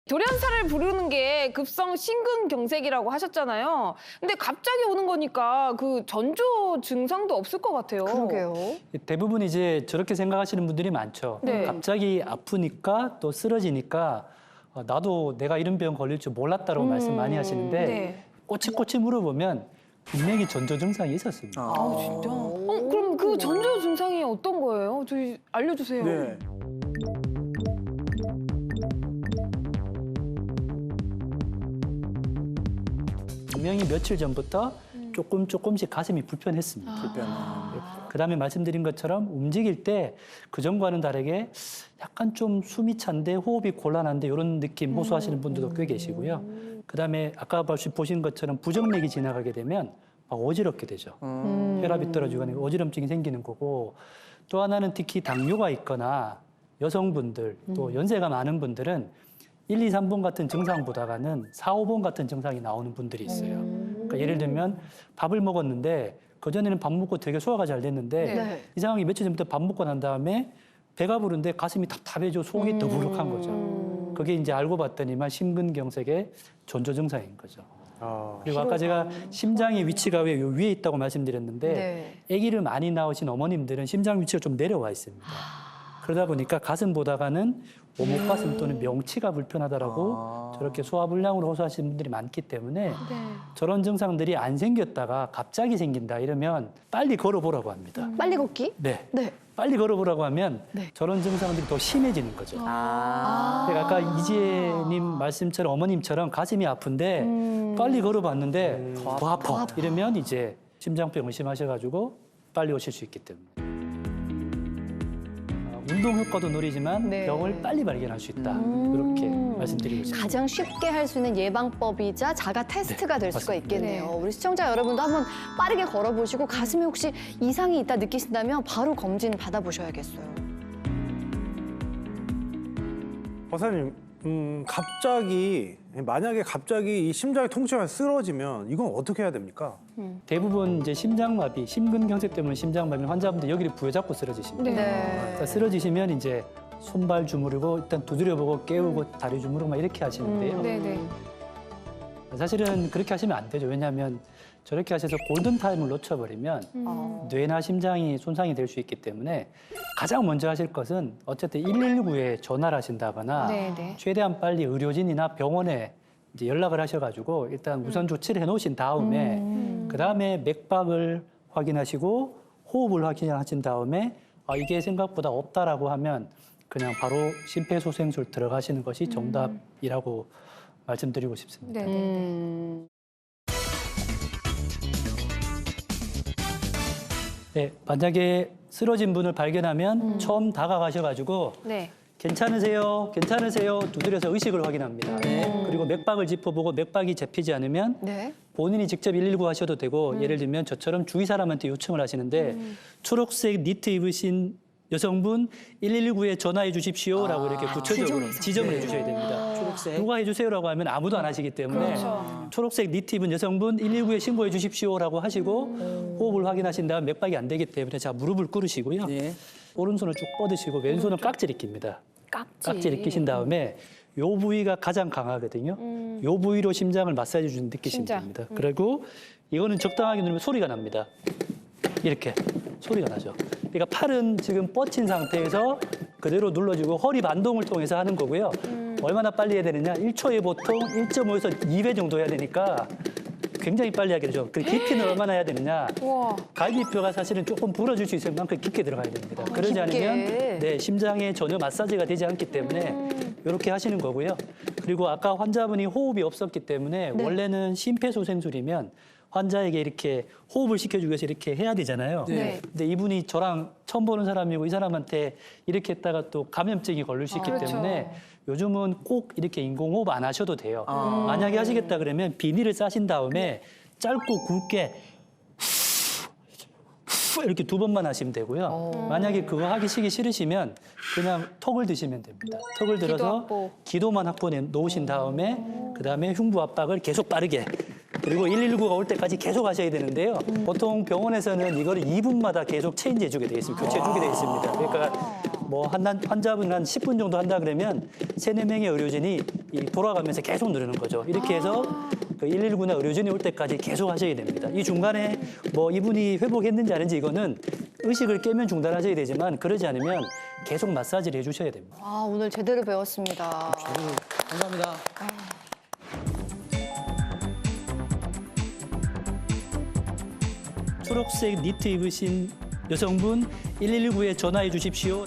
돌연사를 부르는 게 급성 심근경색이라고 하셨잖아요. 근데 갑자기 오는 거니까 그 전조 증상도 없을 것 같아요. 그러게요. 대부분 이제 저렇게 생각하시는 분들이 많죠. 네. 갑자기 아프니까 또 쓰러지니까 나도 내가 이런 병 걸릴 줄 몰랐다라고 말씀 많이 하시는데 네. 꼬치꼬치 물어보면 분명히 전조 증상이 있었습니다. 아, 진짜? 그럼 그 전조 증상이 어떤 거예요? 저희 알려주세요. 네. 분명히 며칠 전부터 조금씩 가슴이 불편했습니다. 그다음에 말씀드린 것처럼 움직일 때 그전과는 다르게 약간 좀 숨이 찬데 호흡이 곤란한데 이런 느낌 호소하시는 분들도 꽤 계시고요. 그다음에 아까 보신 것처럼 부정맥이 지나가게 되면 막 어지럽게 되죠. 혈압이 떨어지거나 어지럼증이 생기는 거고, 또 하나는 특히 당뇨가 있거나 여성분들 또 연세가 많은 분들은 1, 2, 3번 같은 증상보다는 4, 5번 같은 증상이 나오는 분들이 있어요. 그러니까 예를 들면 밥을 먹었는데 그전에는 밥 먹고 되게 소화가 잘 됐는데 네. 이상하게 며칠 전부터 밥 먹고 난 다음에 배가 부른데 가슴이 답답해져 속이 더부룩한 거죠. 그게 이제 알고 봤더니만 심근경색의 전조 증상인 거죠. 그리고 아까 제가 심장의 위치가 왜 요 위에 있다고 말씀드렸는데 아기를 많이 낳으신 어머님들은 심장 위치가 좀 내려와 있습니다. 그러다 보니까 가슴보다가는 오목가슴 또는 명치가 불편하다라고 저렇게 소화불량으로 호소하시는 분들이 많기 때문에 저런 증상들이 안 생겼다가 갑자기 생긴다 이러면 빨리 걸어보라고 합니다. 빨리 걷기? 네. 네. 빨리 걸어보라고 하면 저런 증상들이 더 심해지는 거죠. 그러니까 아까 이지혜님 말씀처럼 어머님처럼 가슴이 아픈데 빨리 걸어봤는데 더 아파. 이러면 이제 심장병 의심하셔가지고 빨리 오실 수 있기 때문에. 운동 효과도 노리지만 네. 병을 빨리 발견할 수 있다. 이렇게 말씀드리고 싶습니다. 가장 쉽게 할 수 있는 예방법이자 자가 테스트가 될 수가 맞습니다. 있겠네요. 우리 시청자 여러분도 한번 빠르게 걸어보시고 가슴에 혹시 이상이 있다 느끼신다면 바로 검진 받아보셔야겠어요. 박사님, 만약에 갑자기 이 심장의 통증이 쓰러지면 이건 어떻게 해야 됩니까? 대부분 이제 심장마비, 심근경색 때문에 심장마비 환자분들 여기를 부여잡고 쓰러지십니다. 그러니까 쓰러지시면 이제 손발 주무르고 일단 두드려보고 깨우고 다리 주무르고 막 이렇게 하시는데요. 네네. 사실은 그렇게 하시면 안 되죠. 왜냐하면 저렇게 하셔서 골든타임을 놓쳐버리면 뇌나 심장이 손상이 될 수 있기 때문에 가장 먼저 하실 것은 어쨌든 119에 전화를 하신다거나 네네. 최대한 빨리 의료진이나 병원에 이제 연락을 하셔가지고 일단 우선 조치를 해놓으신 다음에 그다음에 맥박을 확인하시고 호흡을 확인하신 다음에 이게 생각보다 없다라고 하면 그냥 바로 심폐소생술 들어가시는 것이 정답이라고 말씀드리고 싶습니다. 네네. 네, 만약에 쓰러진 분을 발견하면 처음 다가가셔가지고 네. 괜찮으세요? 괜찮으세요? 두드려서 의식을 확인합니다. 그리고 맥박을 짚어보고 맥박이 잡히지 않으면 네. 본인이 직접 119 하셔도 되고 예를 들면 저처럼 주위 사람한테 요청을 하시는데 초록색 니트 입으신 여성분 119에 전화해 주십시오라고 이렇게 구체적으로 지정을 해주셔야 됩니다. 누가 해주세요라고 하면 아무도 안 하시기 때문에 초록색 니트 입은 여성분 119에 신고해 주십시오라고 하시고 호흡을 확인하신 다음 맥박이 안 되기 때문에 자 무릎을 꿇으시고요. 오른손을 쭉 뻗으시고 왼손은 깍지를 낍니다. 깍지를 끼신 다음에 요 부위가 가장 강하거든요. 요 부위로 심장을 마사지 주는 느끼시면 됩니다. 그리고 이거는 적당하게 누르면 소리가 납니다. 이렇게 소리가 나죠. 그러니까 팔은 지금 뻗친 상태에서 그대로 눌러주고 허리 반동을 통해서 하는 거고요. 얼마나 빨리 해야 되느냐? 1초에 보통 1.5에서 2회 정도 해야 되니까 굉장히 빨리 하게 되죠. 그 깊이는 얼마나 해야 되느냐? 우와. 갈비뼈가 사실은 조금 부러질 수 있을 만큼 깊게 들어가야 됩니다. 그러지 깊게. 않으면 네, 심장에 전혀 마사지가 되지 않기 때문에 이렇게 하시는 거고요. 그리고 아까 환자분이 호흡이 없었기 때문에 원래는 심폐소생술이면 환자에게 이렇게 호흡을 시켜주기 위해서 이렇게 해야 되잖아요. 네. 근데 이분이 저랑 처음 보는 사람이고 이 사람한테 이렇게 했다가 또 감염증이 걸릴 수 있기 때문에 요즘은 꼭 이렇게 인공호흡 안 하셔도 돼요. 만약에 하시겠다 그러면 비닐을 싸신 다음에 짧고 굵게 이렇게 2번만 하시면 되고요. 만약에 그거 하기 싫으시면 그냥 턱을 드시면 됩니다. 턱을 들어서 기도만 확보해 놓으신 다음에 그다음에 흉부 압박을 계속 빠르게 그리고 119가 올 때까지 계속 하셔야 되는데요. 보통 병원에서는 이걸 2분마다 계속 체인지 해주게 돼 있습니다. 교체해 주게 돼 있습니다. 그러니까 뭐 환자분 한 10분 정도 한다 그러면 3, 4명의 의료진이 이 돌아가면서 계속 누르는 거죠. 이렇게 해서 그 119나 의료진이 올 때까지 계속 하셔야 됩니다. 이 중간에 뭐 이분이 회복했는지 아닌지 이거는 의식을 깨면 중단하셔야 되지만 그러지 않으면 계속 마사지를 해주셔야 됩니다. 아, 오늘 제대로 배웠습니다. 감사합니다. 초록색 니트 입으신 여성분 119에 전화해 주십시오.